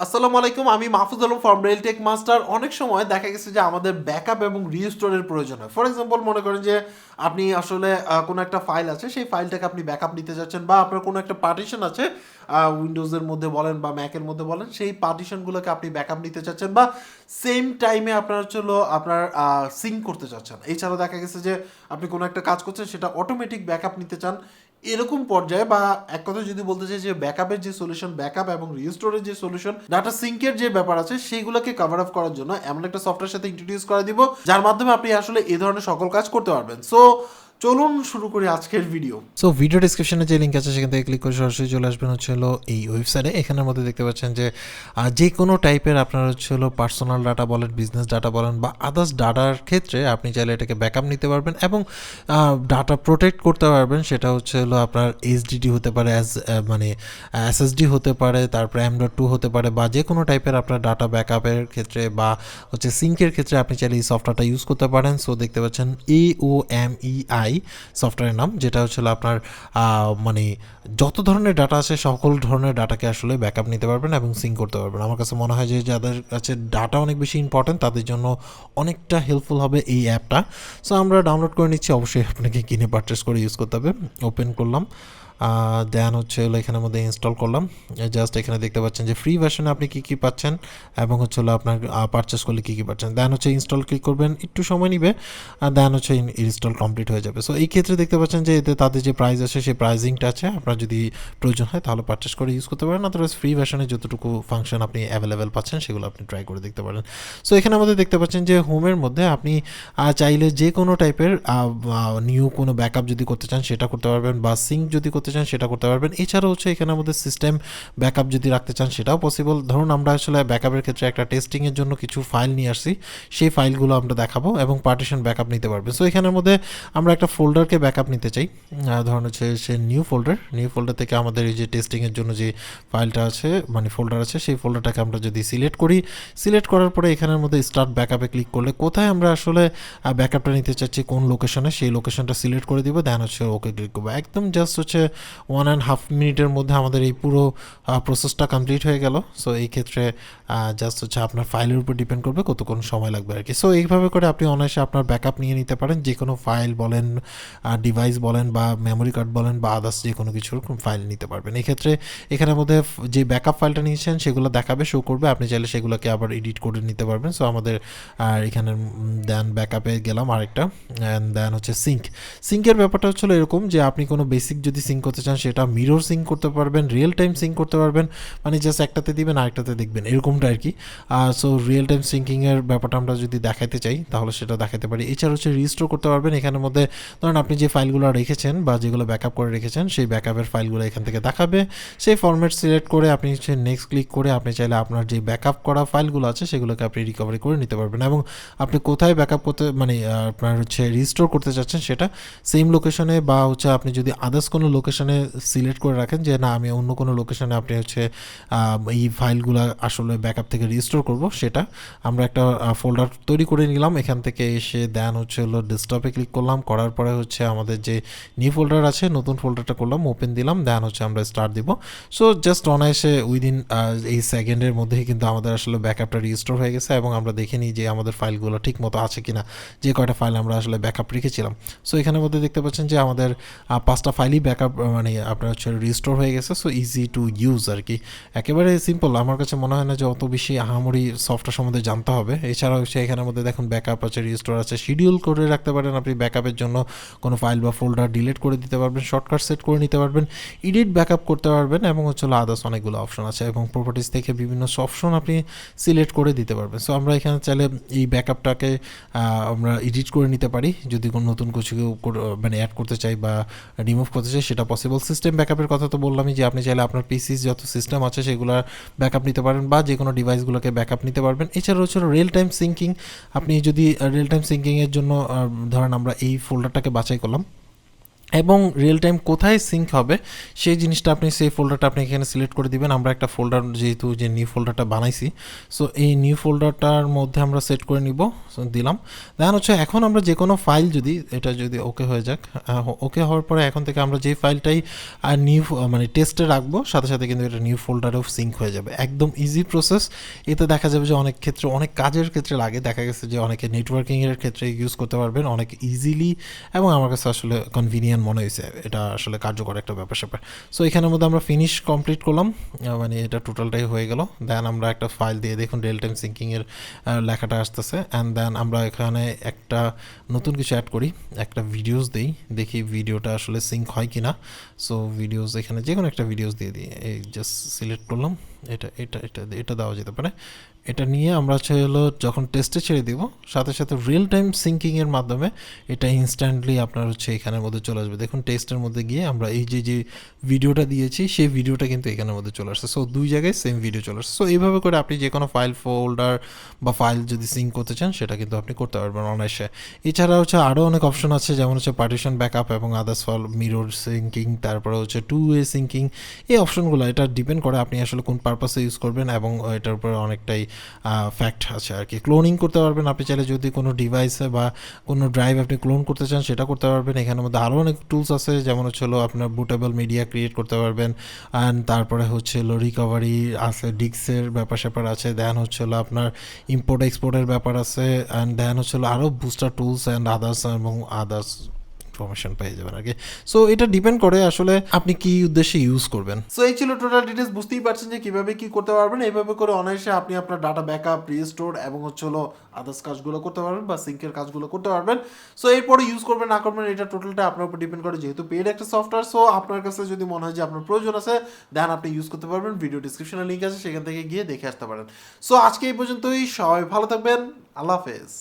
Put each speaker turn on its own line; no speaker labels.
আসসালামু আলাইকুম, আমি Mahfuz Alam from rail tech master. অনেক সময় দেখা গেছে যে আমাদের ব্যাকআপ এবং রিস্টোরের প্রয়োজন হয়। ফর এক্সাম্পল মনে করেন যে আপনি আসলে কোনো একটা ফাইল আছে, সেই ফাইলটাকে আপনি ব্যাকআপ নিতে যাচ্ছেন, বা আপনার কোনো একটা পার্টিশন আছে উইন্ডোজের মধ্যে বলেন বা ম্যাকের মধ্যে বলেন, সেই পার্টিশনগুলোকে আপনি ব্যাকআপ নিতে চাচ্ছেন, বা সেম টাইমে আপনার হলো আপনার সিঙ্ক করতে চাচ্ছেন। এছাড়াও দেখা গেছে যে আপনি কোনো একটা কাজ করছেন, সেটা অটোমেটিক ব্যাকআপ নিতে চান। এরকম পর্যায়ে, বা এক কথা যদি বলতে চাই যে ব্যাকআপের যে সলিউশন, ব্যাকআপ এবং রিস্টোরের যে সলিউশন, ডাটা সিঙ্কের যে ব্যাপার আছে, সেইগুলোকে কভার আপ করার জন্য এমন একটা সফটওয়্যার সাথে ইন্ট্রোডিউস করে দিব, যার মাধ্যমে আপনি আসলে এই ধরনের সকল কাজ করতে পারবেন। সো চলুন শুরু করি আজকের ভিডিও।
সো ভিডিও ডিসক্রিপশনে যে লিঙ্ক আছে সেখান থেকে ক্লিক করে সরাসরি চলে আসবেন হলো এই ওয়েবসাইটে। এখানের মধ্যে দেখতে পাচ্ছেন যে যে কোনো টাইপের আপনার হলো পার্সোনাল ডাটা বলেন, বিজনেস ডাটা বলেন বা আদার্স ডাটার ক্ষেত্রে আপনি চাইলে এটাকে ব্যাকআপ নিতে পারবেন এবং ডাটা প্রোটেক্ট করতে পারবেন। সেটা হলো আপনার এইচডিডি হতে পারে, মানে এসএসডি হতে পারে, তারপরে M.2 হতে পারে, বা যে কোনো টাইপের আপনার ডাটা ব্যাকআপের ক্ষেত্রে বা সিঙ্কের ক্ষেত্রে আপনি চাইলে এই সফটওয়্যারটা ইউজ করতে পারেন। সো দেখতে পাচ্ছেন AOMEI সফটওয়্যারের নাম, যেটা হচ্ছে আপনার মানে যত ধরনের ডাটা আছে সকল ধরনের ডাটাকে আসলে ব্যাকআপ নিতে পারবেন এবং সিঙ্ক করতে পারবেন। আমার কাছে মনে হয় যে যাদের কাছে ডাটা অনেক বেশি ইম্পর্টেন্ট তাদের জন্য অনেকটা হেল্পফুল হবে এই অ্যাপটা। সো আমরা ডাউনলোড করে নিচ্ছি, অবশ্যই আপনাকে কিনে পারচেস করে ইউজ করতে হবে। ওপেন করলাম, দেন হলো এখানের মধ্যে ইনস্টল করলাম। জাস্ট এখানে দেখতে পাচ্ছেন যে ফ্রি ভার্সনে আপনি কী কী পাচ্ছেন এবং হলো আপনার পারচেস করলে কী কী পাচ্ছেন। দেন ইনস্টল ক্লিক করবেন, একটু সময় নিবে, আর দেন ইনস্টল কমপ্লিট হয়ে যাবে। সো এই ক্ষেত্রে দেখতে পাচ্ছেন যে এতে তাদের যে প্রাইস আছে সেই প্রাইজিংটা আছে, আপনার যদি প্রয়োজন হয় তাহলে পারচেস করে ইউজ করতে পারেন। আদারওয়াইজ ফ্রি ভার্সনে যতটুকু ফাংশন আপনি অ্যাভেলেবেল পাচ্ছেন সেগুলো আপনি ট্রাই করে দেখতে পারেন। সো এখানে আমাদের দেখতে পাচ্ছেন যে হোমের মধ্যে আপনি চাইলে যে কোনো টাইপের নিউ কোনো ব্যাকআপ যদি করতে চান সেটা করতে পারবেন, বা সিঙ্ক যদি করতে চান সেটা করতে পারবেন। এছাড়াও এখানে আমাদের সিস্টেম ব্যাকআপ যদি রাখতে চান সেটাও পসিবল। ধরুন আমরা আসলে ব্যাকআপের ক্ষেত্রে একটা টেস্টিংয়ের জন্য কিছু ফাইল নিয়ে আসছি, সেই ফাইলগুলো আমরা দেখাবো এবং পার্টিশন ব্যাকআপ নিতে পারবেন। সো এখানের মধ্যে আমরা একটা ফোল্ডারকে ব্যাকআপ নিতে চাই, ধরুন সে নিউ ফোল্ডার থেকে আমাদের এই যে টেস্টিংয়ের জন্য যে ফাইলটা আছে, মানে ফোল্ডার আছে, সেই ফোল্ডারটাকে আমরা যদি সিলেক্ট করার পরে এখানের মধ্যে স্টার্ট ব্যাকআপে ক্লিক করলে কোথায় আমরা আসলে ব্যাকআপটা নিতে চাচ্ছি, কোন লোকেশনে, সেই লোকেশনটা সিলেক্ট করে দিব। দেন ওকে ক্লিক করবো। একদম জাস্ট 1.5 মিনিটের মধ্যে আমাদের এই পুরো প্রসেসটা কমপ্লিট হয়ে গেল। সো এই ক্ষেত্রে জাস্ট আপনার ফাইলের উপর ডিপেন্ড করবে কতক্ষণ সময় লাগবে আর কি। সো এইভাবে করে আপনি অনায়াসে আপনার ব্যাকআপ নিয়ে নিতে পারেন, যে কোনো ফাইল বলেন, ডিভাইস বলেন, বা মেমোরি কার্ড বলেন, বা আদার্স যে কোনো কিছুর ফাইল নিতে পারবেন। এই ক্ষেত্রে এখানের মধ্যে যে ব্যাকআপ ফাইলটা নিয়েছেন সেগুলো দেখাবে, শো করবে, আপনি চাইলে সেগুলোকে আবার এডিট করে নিতে পারবেন। সো আমাদের এখানে দেন ব্যাকআপে গেলাম আরেকটা, অ্যান্ড দেন সিঙ্কের ব্যাপারটা হচ্ছিল এরকম যে আপনি কোনো বেসিক যদি সিঙ্ক করতে চান সেটা মিরর সিঙ্ক করতে পারবেন, রিয়েল টাইম সিঙ্ক করতে পারবেন, মানে জাস্ট একটাতে দিবেন আরেকটাতে দেখবেন, এরকমটা আর কি। সো রিয়েল টাইম সিঙ্কিংয়ের ব্যাপারটা আমরা যদি দেখাতে চাই তাহলে সেটা দেখাতে পারি। এছাড়া রিস্টোর করতে পারবেন। এখানের মধ্যে ধরুন আপনি যে ফাইলগুলো রেখেছেন বা যেগুলো ব্যাকআপ করে রেখেছেন সেই ব্যাকআপের ফাইলগুলো এখান থেকে দেখাবে। সেই ফরম্যাট সিলেক্ট করে আপনি নেক্সট ক্লিক করে আপনি চাইলে আপনার যে ব্যাকআপ করা ফাইলগুলো আছে সেগুলোকে আপনি রিকভারি করে নিতে পারবেন, এবং আপনি কোথায় ব্যাকআপ করতে মানে আপনার রিস্টোর করতে চাচ্ছেন সেটা সেম লোকেশনে, বা আপনি যদি আদার্স কোনো লোকেশনে সিলেক্ট করে রাখেন যে না আমি অন্য কোনো লোকেশনে আপনি এই ফাইলগুলো আসলে ব্যাকআপ থেকে রিস্টোর করব, সেটা আমরা একটা ফোল্ডার তৈরি করে নিলাম। এখান থেকে এসে দেন হলো ডেস্কটপে ক্লিক করলাম, করার পরে আমাদের যে নিউ ফোল্ডার আছে নতুন ফোল্ডারটা করলাম, ওপেন দিলাম, দেন আমরা স্টার্ট দিব। সো জাস্ট অনায়াসে উইদিন এই সেকেন্ডের মধ্যেই কিন্তু আমাদের আসলে ব্যাকআপটা রিস্টোর হয়ে গেছে, এবং আমরা দেখে নিই যে আমাদের ফাইলগুলো ঠিক মতো আছে কিনা, যে কয়টা ফাইল আমরা আসলে ব্যাকআপ রেখেছিলাম। সো এখানের মধ্যে দেখতে পাচ্ছেন যে আমাদের 5টা ফাইলই ব্যাকআপ মানে আপনার রিস্টোর হয়ে গেছে। সো ইজি টু ইউজ আর কি, একেবারে সিম্পল। আমার কাছে মনে হয় না যে অত বেশি আহামরি সফটওয়্যার সম্বন্ধে জানতে হবে। এছাড়াও এখানের মধ্যে দেখুন ব্যাকআপ আছে, রিস্টোর আছে, শিডিউল করে রাখতে পারেন আপনি ব্যাকআপের জন্য, কোনো ফাইল বা ফোল্ডার ডিলিট করে দিতে পারবেন, শর্টকাট সেট করে নিতে পারবেন, এডিট ব্যাকআপ করতে পারবেন, এবং আদার্স অনেকগুলো অপশন আছে, এবং প্রপার্টিজ থেকে বিভিন্ন অপশন আপনি সিলেক্ট করে দিতে পারবেন। সো আমরা এখানে চাইলে এই ব্যাকআপটাকে আমরা এডিট করে নিতে পারি, যদি কোনো নতুন কিছু মানে অ্যাড করতে চাই বা রিমুভ করতে চাই সেটা পসিবল। সিস্টেম ব্যাকআপের কথা তো বললামই যে আপনি চাইলে আপনার পিসিস যত সিস্টেম আছে সেগুলোর ব্যাকআপ নিতে পারেন, বা যে কোনো ডিভাইসগুলোকে ব্যাকআপ নিতে পারবেন। এছাড়াও রিয়েল টাইম সিঙ্কিং, আপনি যদি রিয়েল টাইম সিঙ্কিংয়ের জন্য ধরেন আমরা এই ফোল্ডারটাকে বাছাই করলাম, এবং রিয়েল টাইম কোথায় সিঙ্ক হবে সেই জিনিসটা আপনি সেই ফোল্ডারটা আপনি এখানে সিলেক্ট করে দিবেন। আমরা একটা ফোল্ডার যেহেতু যে নিউ ফোল্ডারটা বানাইছি, সো এই নিউ ফোল্ডারটার মধ্যে আমরা সেট করে নিব, দিলাম। দেন হচ্ছে এখন আমরা যে কোনো ফাইল যদি এটা যদি ওকে হয়ে যাক, ওকে হওয়ার পরে এখন থেকে আমরা যে ফাইলটাই নিউ মানে টেস্টে রাখবো সাথে সাথে কিন্তু এটা নিউ ফোল্ডারেও সিঙ্ক হয়ে যাবে। একদম ইজি প্রসেস। এতে দেখা যাবে যে অনেক ক্ষেত্রে অনেক কাজের ক্ষেত্রে লাগে, দেখা গেছে যে অনেকে নেটওয়ার্কিংয়ের ক্ষেত্রে ইউজ করতে পারবেন অনেক ইজিলি, এবং আমার কাছে আসলে কনভিনিয়েন্ট মনে হয়েছে, এটা আসলে কার্যকর একটা ব্যাপার স্যাপার। সো এখানের মধ্যে আমরা ফিনিশ কমপ্লিট করলাম, মানে এটা টোটালটাই হয়ে গেল। দেন আমরা একটা ফাইল দিয়ে দেখুন রিয়েল টাইম সিঙ্কিংয়ের লেখাটা আসতেছে। অ্যান্ড দেন আমরা এখানে একটা নতুন কিছু অ্যাড করি, একটা ভিডিওস দিই, দেখি ভিডিওটা আসলে সিঙ্ক হয় কি না। সো ভিডিওস এখানে যে কোনো একটা ভিডিওস দিয়ে দিই, এই জাস্ট সিলেক্ট করলাম, এটা এটা এটা এটা দেওয়া যেতে পারে। এটা নিয়ে আমরা হলো যখন টেস্টে ছেড়ে দিব সাথে সাথে রিয়েল টাইম সিঙ্কিংয়ের মাধ্যমে এটা ইনস্ট্যান্টলি আপনার হচ্ছে এখানের মধ্যে চলে আসবে। দেখুন টেস্টের মধ্যে গিয়ে আমরা এই যে ভিডিওটা দিয়েছি সেই ভিডিওটা কিন্তু এখানের মধ্যে চলে আসছে। সো দুই জায়গায় সেম ভিডিও চলে আসছে। সো এইভাবে করে আপনি যে কোনো ফাইল ফোল্ডার বা ফাইল যদি সিঙ্ক করতে চান সেটা কিন্তু আপনি করতে পারবেন অনায়াসে। এছাড়া হচ্ছে আরও অনেক অপশন আছে, যেমন হচ্ছে পার্টিশন ব্যাকআপ এবং আদার্স ফাইল মিরর সিঙ্কিং, তারপরে হচ্ছে 2-way সিঙ্কিং। এই অপশনগুলো এটা ডিপেন্ড করে আপনি আসলে কোন পারপাসে ইউজ করবেন, এবং এটার উপরে অনেকটাই ফ্যাক্ট আছে আর কি। ক্লোনিং করতে পারবেন আপনি চাইলে, যদি কোনো ডিভাইসে বা কোনো ড্রাইভ আপনি ক্লোন করতে চান সেটা করতে পারবেন। এখানের মধ্যে আরও অনেক টুলস আছে, যেমন হচ্ছে আপনার বুটেবল মিডিয়া ক্রিয়েট করতে পারবেন। অ্যান্ড তারপরে হচ্ছে রিকভারি আছে, ডিস্কের ব্যাপার স্যাপার আছে, দেন হচ্ছে আপনার ইম্পোর্ট এক্সপোর্টের ব্যাপার আছে, অ্যান্ড দেন হচ্ছে আরও বুস্টার টুলস অ্যান্ড আদার্স এবং আদার্স ইনফরমেশন পেয়ে যাবেন আর কি। সো এটা ডিপেন্ড করে আসলে আপনি কি উদ্দেশ্যে ইউজ করবেন।
সো এই ছিল টোটাল ডিটেলস। বুঝতেই পারছেন যে কিভাবে কি করতে পারবেন। এইভাবে করে অনায়াসে আপনি আপনার ডাটা ব্যাকআপ, রিস্টোর এবং হচ্ছে আদার্স কাজগুলো করতে পারবেন বা সিঙ্কের কাজগুলো করতে পারবেন। সো এরপরে ইউজ করবেন না করবেন এটা টোটালটা আপনার উপর ডিপেন্ড করে, যেহেতু পেড একটা সফটওয়্যার। সো আপনার কাছে যদি মনে হয় যে আপনার প্রয়োজন আছে দেন আপনি ইউজ করতে পারবেন। ভিডিও ডিসক্রিপশনে লিঙ্ক আছে, সেখান থেকে গিয়ে দেখে আসতে পারেন। সো আজকে এই পর্যন্তই, সবাই ভালো থাকবেন, আল্লাহ হাফেজ।